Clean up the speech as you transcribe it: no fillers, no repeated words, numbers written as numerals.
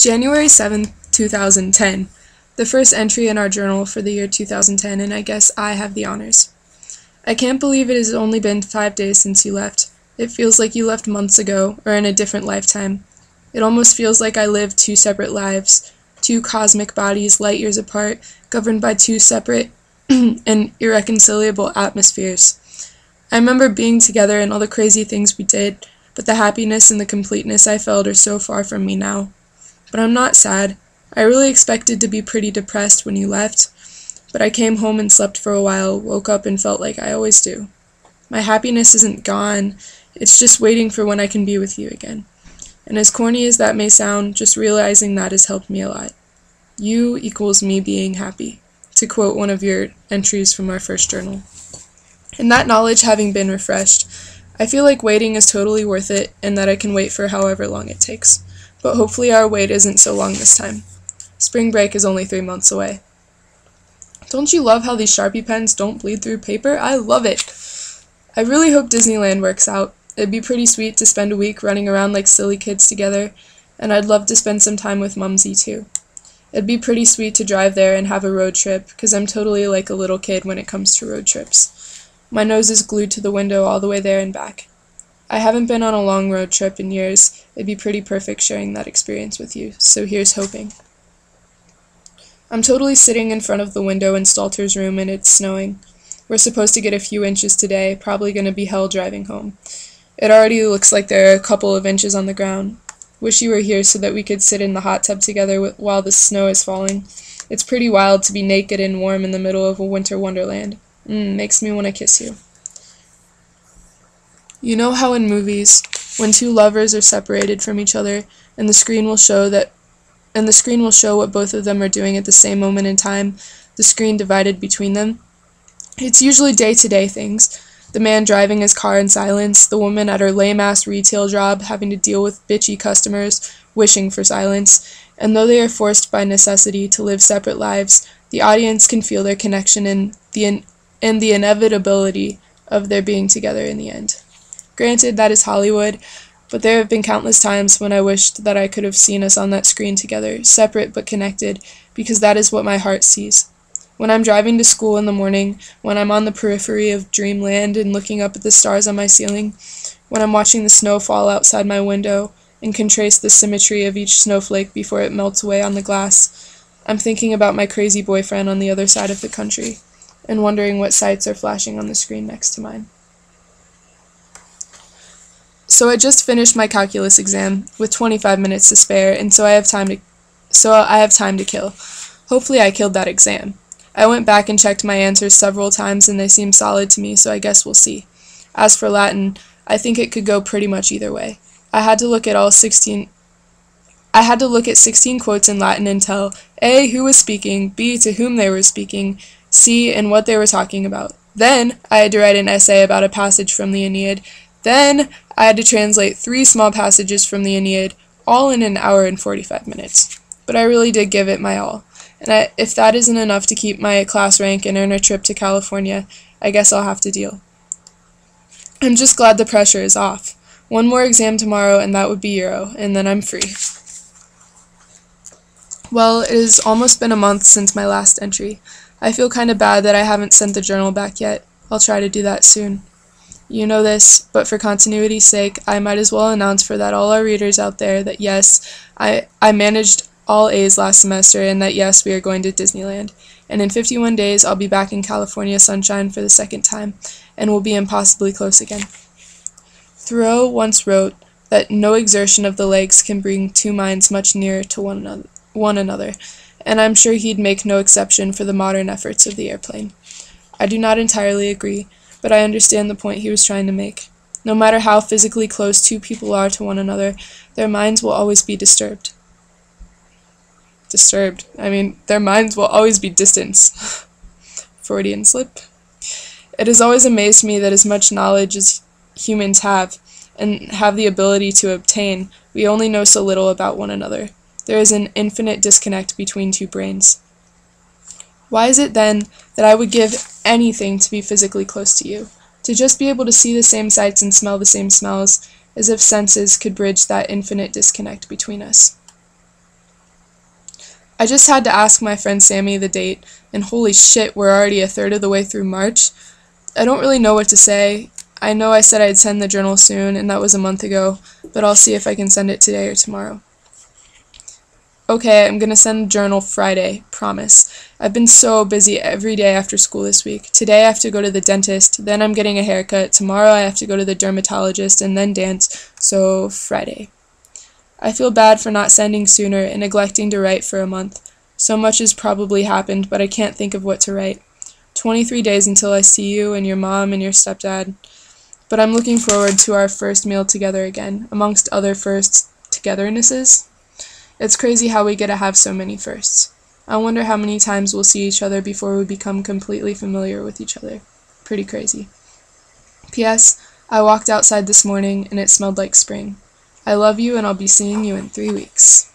January 7th, 2010. The first entry in our journal for the year 2010, and I guess I have the honors. I can't believe it has only been 5 days since you left. It feels like you left months ago, or in a different lifetime. It almost feels like I lived 2 separate lives, 2 cosmic bodies light years apart, governed by 2 separate and irreconcilable atmospheres. I remember being together and all the crazy things we did, but the happiness and the completeness I felt are so far from me now. But I'm not sad. I really expected to be pretty depressed when you left, but I came home and slept for a while, woke up and felt like I always do. My happiness isn't gone, it's just waiting for when I can be with you again. And as corny as that may sound, just realizing that has helped me a lot. You equals me being happy, to quote one of your entries from our first journal. And that knowledge having been refreshed, I feel like waiting is totally worth it and that I can wait for however long it takes. But hopefully our wait isn't so long this time. Spring break is only 3 months away. Don't you love how these Sharpie pens don't bleed through paper? I love it! I really hope Disneyland works out. It'd be pretty sweet to spend a week running around like silly kids together, and I'd love to spend some time with Mumsy too. It'd be pretty sweet to drive there and have a road trip, because I'm totally like a little kid when it comes to road trips. My nose is glued to the window all the way there and back. I haven't been on a long road trip in years. It'd be pretty perfect sharing that experience with you, so here's hoping. I'm totally sitting in front of the window in Stalter's room and it's snowing. We're supposed to get a few inches today, probably gonna be hell driving home. It already looks like there are a couple of inches on the ground. Wish you were here so that we could sit in the hot tub together while the snow is falling. It's pretty wild to be naked and warm in the middle of a winter wonderland. Makes me want to kiss you. You know how in movies, when 2 lovers are separated from each other, and the screen will show what both of them are doing at the same moment in time, the screen divided between them? It's usually day-to-day things. The man driving his car in silence, the woman at her lame-ass retail job having to deal with bitchy customers, wishing for silence, and though they are forced by necessity to live separate lives, the audience can feel their connection and the inevitability of their being together in the end. Granted, that is Hollywood, but there have been countless times when I wished that I could have seen us on that screen together, separate but connected, because that is what my heart sees. When I'm driving to school in the morning, when I'm on the periphery of dreamland and looking up at the stars on my ceiling, when I'm watching the snow fall outside my window and can trace the symmetry of each snowflake before it melts away on the glass, I'm thinking about my crazy boyfriend on the other side of the country and wondering what sights are flashing on the screen next to mine. So I just finished my calculus exam with 25 minutes to spare, and so I have time to kill. Hopefully I killed that exam. I went back and checked my answers several times and they seem solid to me, so I guess we'll see. As for Latin, I think it could go pretty much either way. I had to look at 16 quotes in Latin and tell A, who was speaking, B, to whom they were speaking, C, and what they were talking about. Then I had to write an essay about a passage from the Aeneid. Then I had to translate 3 small passages from the Aeneid, all in an hour and 45 minutes. But I really did give it my all. And if that isn't enough to keep my class rank and earn a trip to California, I guess I'll have to deal. I'm just glad the pressure is off. 1 more exam tomorrow and that would be Euro, and then I'm free. Well, it has almost been a month since my last entry. I feel kinda bad that I haven't sent the journal back yet. I'll try to do that soon. You know this, but for continuity's sake, I might as well announce for all our readers out there that yes, I managed all A's last semester and that yes, we are going to Disneyland. And in 51 days, I'll be back in California sunshine for the 2nd time, and we'll be impossibly close again. Thoreau once wrote that no exertion of the legs can bring 2 minds much nearer to one another, and I'm sure he'd make no exception for the modern efforts of the airplane. I do not entirely agree, but I understand the point he was trying to make. No matter how physically close 2 people are to one another, their minds will always be disturbed. Their minds will always be distance. Freudian slip. It has always amazed me that as much knowledge as humans have, and have the ability to obtain, we only know so little about one another. There is an infinite disconnect between 2 brains. Why is it then that I would give anything to be physically close to you? To just be able to see the same sights and smell the same smells, as if senses could bridge that infinite disconnect between us. I just had to ask my friend Sammy the date, and holy shit, we're already a third of the way through March. I don't really know what to say. I know I said I'd send the journal soon, and that was a month ago, but I'll see if I can send it today or tomorrow. Okay, I'm gonna send the journal Friday, promise. I've been so busy every day after school this week. Today I have to go to the dentist, then I'm getting a haircut, tomorrow I have to go to the dermatologist, and then dance, so Friday. I feel bad for not sending sooner and neglecting to write for a month. So much has probably happened, but I can't think of what to write. 23 days until I see you and your mom and your stepdad. But I'm looking forward to our first meal together again, amongst other first togethernesses. It's crazy how we get to have so many firsts. I wonder how many times we'll see each other before we become completely familiar with each other. Pretty crazy. P.S. I walked outside this morning and it smelled like spring. I love you and I'll be seeing you in 3 weeks.